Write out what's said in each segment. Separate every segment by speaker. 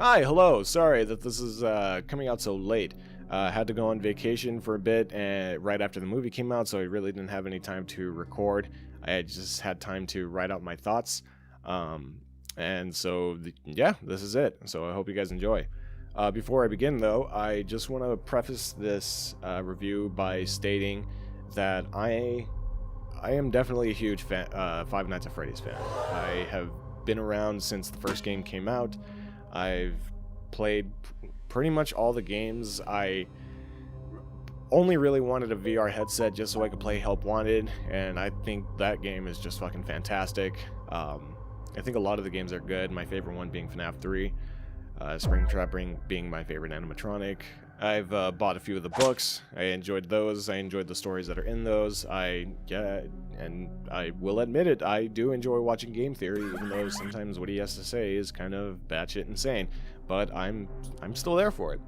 Speaker 1: Hi, hello. Sorry that this is coming out so late. Had to go on vacation for a bit and right after the movie came out, so I really didn't have any time to record. I just had time to write out my thoughts. And so, yeah, this is it. So I hope you guys enjoy. Before I begin, though, I just want to preface this review by stating that I am definitely a huge fan, Five Nights at Freddy's fan. I have been around since the first game came out. I've played pretty much all the games. I only really wanted a VR headset just so I could play Help Wanted, and I think that game is just fucking fantastic. I think a lot of the games are good, my favorite one being Fnaf 3, Springtrap being my favorite animatronic. I've bought a few of the books. I enjoyed those. I enjoyed the stories that are in those. And I will admit it, I do enjoy watching game theory, even though sometimes what he has to say is kind of batshit insane. But I'm still there for it.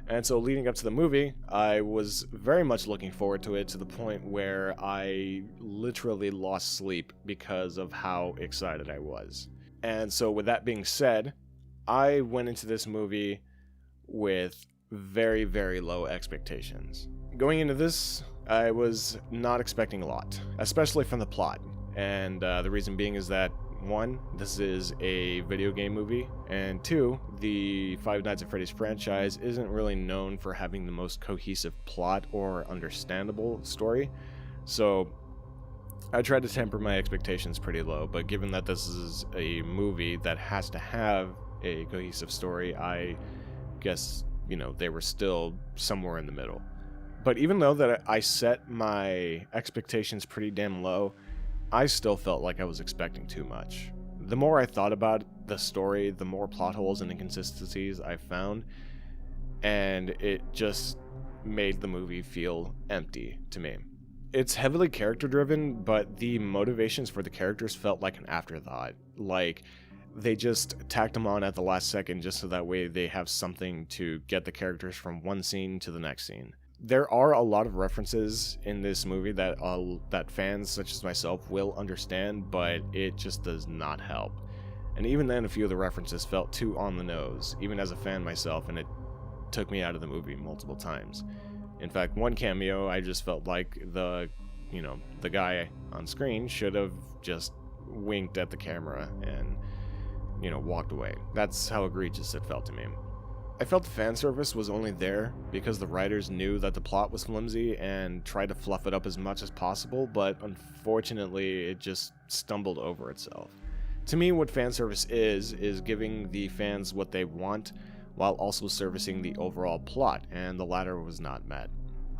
Speaker 1: And so leading up to the movie, I was very much looking forward to it, to the point where I literally lost sleep because of how excited I was. And so with that being said, I went into this movie with very, very low expectations. Going into this, I was not expecting a lot, especially from the plot. And the reason being is that, one, this is a video game movie, and two, the Five Nights at Freddy's franchise isn't really known for having the most cohesive plot or understandable story. So I tried to temper my expectations pretty low, but given that this is a movie that has to have a cohesive story, I guess, you know, they were still somewhere in the middle. But even though that I set my expectations pretty damn low, I still felt like I was expecting too much. The more I thought about the story, the more plot holes and inconsistencies I found, and it just made the movie feel empty to me. It's heavily character driven, but the motivations for the characters felt like an afterthought. Like, they just tacked them on at the last second just so that way they have something to get the characters from one scene to the next scene. There are a lot of references in this movie that fans such as myself will understand, but it just does not help. And even then, a few of the references felt too on the nose, even as a fan myself, and it took me out of the movie multiple times. In fact, one cameo, I just felt like the guy on screen should have just winked at the camera and walked away. That's how egregious it felt to me. I felt the fan service was only there because the writers knew that the plot was flimsy and tried to fluff it up as much as possible, but unfortunately it just stumbled over itself. To me, what fan service is giving the fans what they want while also servicing the overall plot, and the latter was not met.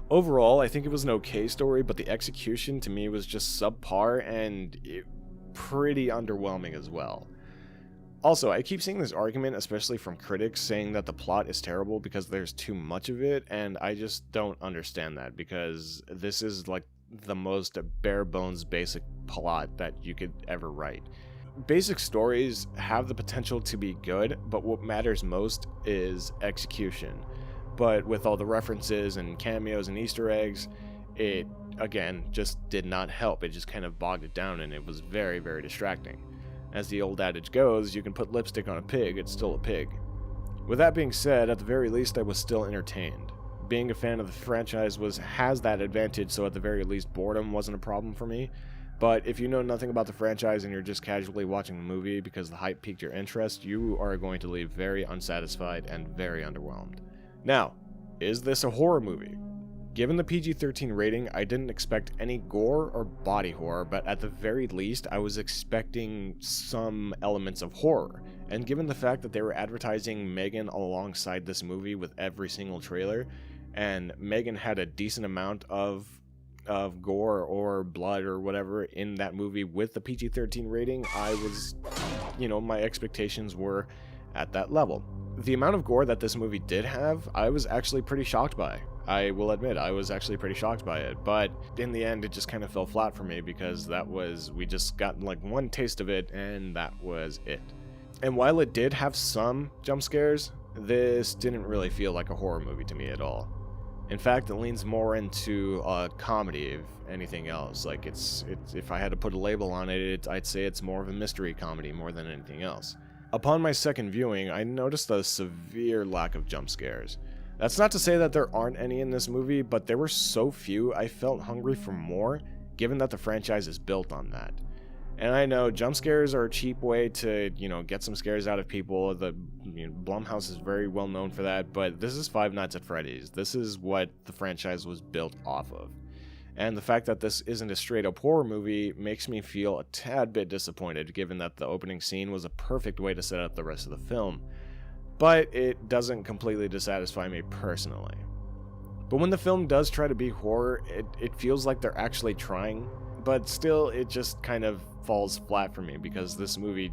Speaker 1: Overall, I think it was an okay story, but the execution to me was just subpar and pretty underwhelming as well. Also, I keep seeing this argument, especially from critics, saying that the plot is terrible because there's too much of it, and I just don't understand that, because this is like the most bare bones basic plot that you could ever write. Basic stories have the potential to be good, but what matters most is execution. But with all the references and cameos and Easter eggs, it, again, just did not help. It just kind of bogged it down, and it was very, very distracting. As the old adage goes, you can put lipstick on a pig, it's still a pig. With that being said, at the very least I was still entertained. Being a fan of the franchise has that advantage, so at the very least boredom wasn't a problem for me. But if you know nothing about the franchise and you're just casually watching the movie because the hype piqued your interest, you are going to leave very unsatisfied and very underwhelmed. Now, is this a horror movie? Given the PG-13 rating, I didn't expect any gore or body horror, but at the very least, I was expecting some elements of horror. And given the fact that they were advertising Megan alongside this movie with every single trailer, and Megan had a decent amount of gore or blood or whatever in that movie with the PG-13 rating, I was, my expectations were at that level. The amount of gore that this movie did have, I was actually pretty shocked by. I will admit, I was actually pretty shocked by it, but in the end, it just kind of fell flat for me because we just got like one taste of it, and that was it. And while it did have some jump scares, this didn't really feel like a horror movie to me at all. In fact, it leans more into a comedy, if anything else. Like, it's if I had to put a label on it, I'd say it's more of a mystery comedy more than anything else. Upon my second viewing, I noticed a severe lack of jump scares. That's not to say that there aren't any in this movie, but there were so few I felt hungry for more, given that the franchise is built on that. And I know jump scares are a cheap way to, get some scares out of people. Blumhouse is very well known for that, but this is Five Nights at Freddy's. This is what the franchise was built off of. And the fact that this isn't a straight-up horror movie makes me feel a tad bit disappointed, given that the opening scene was a perfect way to set up the rest of the film. But it doesn't completely dissatisfy me personally. But when the film does try to be horror, it feels like they're actually trying, but still it just kind of falls flat for me because this movie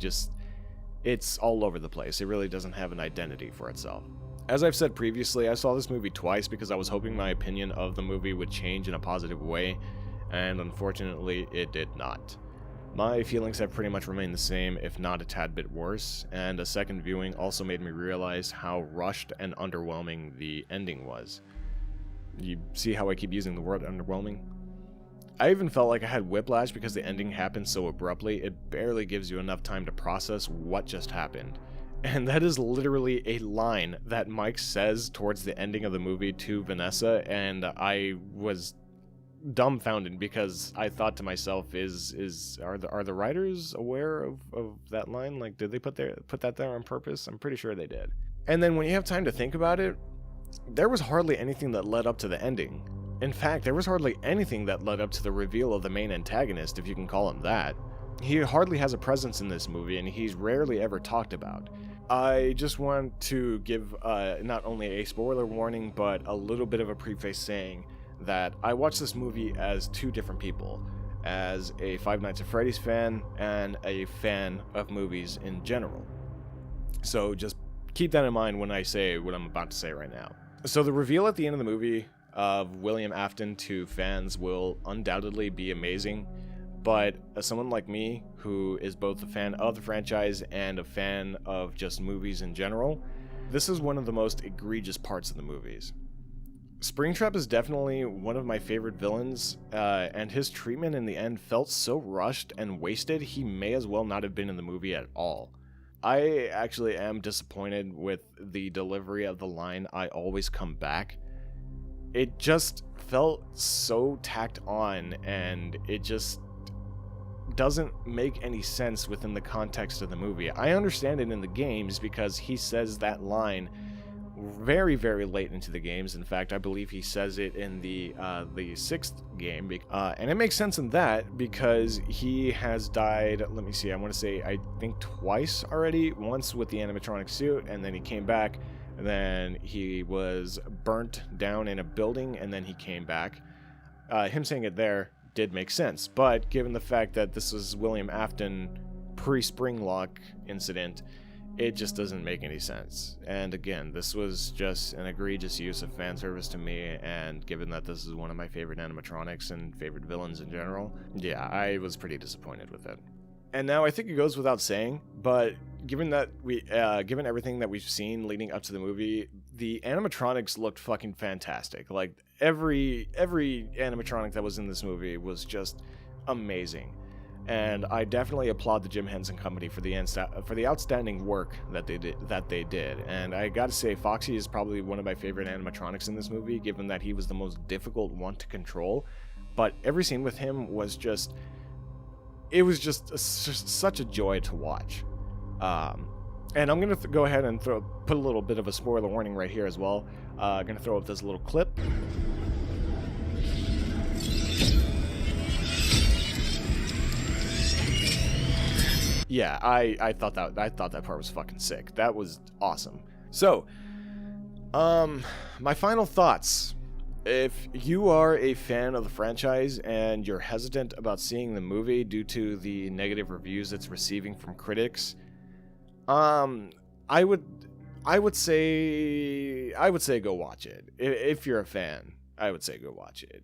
Speaker 1: it's all over the place. It really doesn't have an identity for itself. As I've said previously, I saw this movie twice because I was hoping my opinion of the movie would change in a positive way, and unfortunately it did not. My feelings have pretty much remained the same, if not a tad bit worse, and a second viewing also made me realize how rushed and underwhelming the ending was. You see how I keep using the word underwhelming? I even felt like I had whiplash because the ending happened so abruptly, it barely gives you enough time to process what just happened. And that is literally a line that Mike says towards the ending of the movie to Vanessa, and I was dumbfounded because I thought to myself, are the writers aware of that line? Like, did they put that there on purpose? I'm pretty sure they did. And then when you have time to think about it, there was hardly anything that led up to the ending. In fact, there was hardly anything that led up to the reveal of the main antagonist, if you can call him that. He hardly has a presence in this movie, and he's rarely ever talked about. I just want to give not only a spoiler warning, but a little bit of a preface saying that I watched this movie as two different people, as a Five Nights at Freddy's fan and a fan of movies in general. So just keep that in mind when I say what I'm about to say right now. So the reveal at the end of the movie of William Afton to fans will undoubtedly be amazing, but as someone like me, who is both a fan of the franchise and a fan of just movies in general, this is one of the most egregious parts of the movies. Springtrap is definitely one of my favorite villains, and his treatment in the end felt so rushed and wasted, he may as well not have been in the movie at all. I actually am disappointed with the delivery of the line, "I always come back." It just felt so tacked on, and it just doesn't make any sense within the context of the movie. I understand it in the games because he says that line very, very late into the games. In fact, I believe he says it in the sixth game, and it makes sense in that because he has died, let me see, I want to say, I think twice already, once with the animatronic suit, and then he came back, and then he was burnt down in a building, and then he came back. Him saying it there did make sense, but given the fact that this was William Afton pre-Springlock incident, it just doesn't make any sense. And again, this was just an egregious use of fan service to me, and given that this is one of my favorite animatronics and favorite villains in general, yeah, I was pretty disappointed with it. And now I think it goes without saying, but given everything that we've seen leading up to the movie, the animatronics looked fucking fantastic. Like every animatronic that was in this movie was just amazing. And I definitely applaud the Jim Henson Company for the outstanding work that they did. And I gotta say, Foxy is probably one of my favorite animatronics in this movie, given that he was the most difficult one to control. But every scene with him was just such a joy to watch. And I'm gonna go ahead and put a little bit of a spoiler warning right here as well. I'm gonna throw up this little clip. Yeah, I thought that part was fucking sick. That was awesome. So, my final thoughts. If you are a fan of the franchise and you're hesitant about seeing the movie due to the negative reviews it's receiving from critics, I would say go watch it. If you're a fan, I would say go watch it.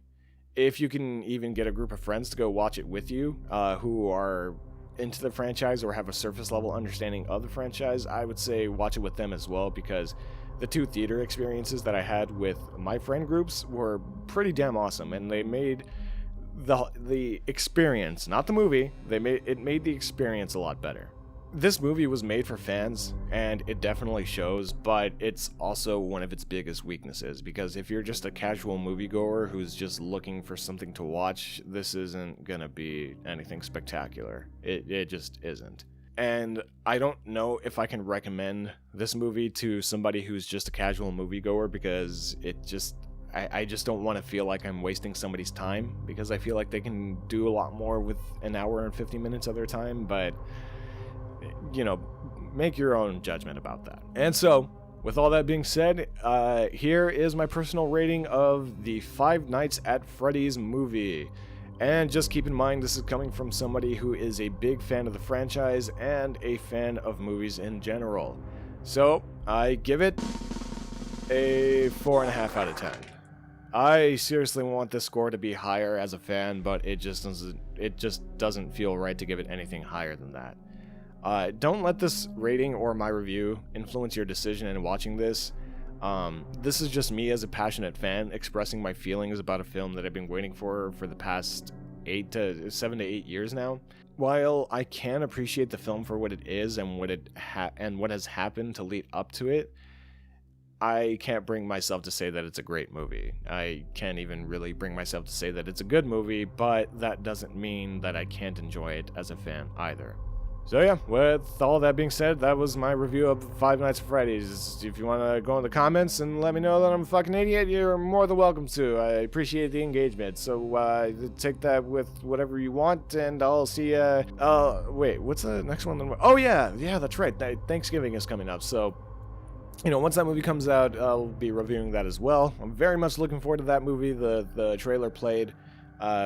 Speaker 1: If you can even get a group of friends to go watch it with you, who are into the franchise or have a surface level understanding of the franchise, I would say watch it with them as well, because the two theater experiences that I had with my friend groups were pretty damn awesome, and they made the experience, not the movie, it made the experience a lot better. This movie was made for fans, and it definitely shows, but it's also one of its biggest weaknesses, because if you're just a casual moviegoer who's just looking for something to watch, this isn't gonna be anything spectacular. It just isn't. And I don't know if I can recommend this movie to somebody who's just a casual moviegoer, because I just don't want to feel like I'm wasting somebody's time, because I feel like they can do a lot more with an hour and 50 minutes of their time, but make your own judgment about that. And so, with all that being said, here is my personal rating of the Five Nights at Freddy's movie. And just keep in mind, this is coming from somebody who is a big fan of the franchise and a fan of movies in general. So, I give it a 4.5 out of 10. I seriously want this score to be higher as a fan, but it just doesn't feel right to give it anything higher than that. Don't let this rating or my review influence your decision in watching this. This is just me as a passionate fan expressing my feelings about a film that I've been waiting for the past 7 to 8 years now. While I can appreciate the film for what it is and what has happened to lead up to it, I can't bring myself to say that it's a great movie. I can't even really bring myself to say that it's a good movie, but that doesn't mean that I can't enjoy it as a fan either. So yeah, with all that being said, that was my review of Five Nights at Freddy's. If you want to go in the comments and let me know that I'm a fucking idiot, you're more than welcome to. I appreciate the engagement. So take that with whatever you want, and I'll see ya. Wait, what's the next one? Oh yeah, that's right. Thanksgiving is coming up, so once that movie comes out, I'll be reviewing that as well. I'm very much looking forward to that movie. The trailer played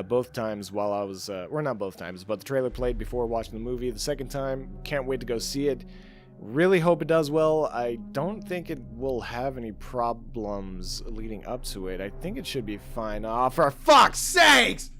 Speaker 1: both times while I was, or not both times, but the trailer played before watching the movie. The second time, can't wait to go see it. Really hope it does well. I don't think it will have any problems leading up to it. I think it should be fine. Oh, for fuck's sakes!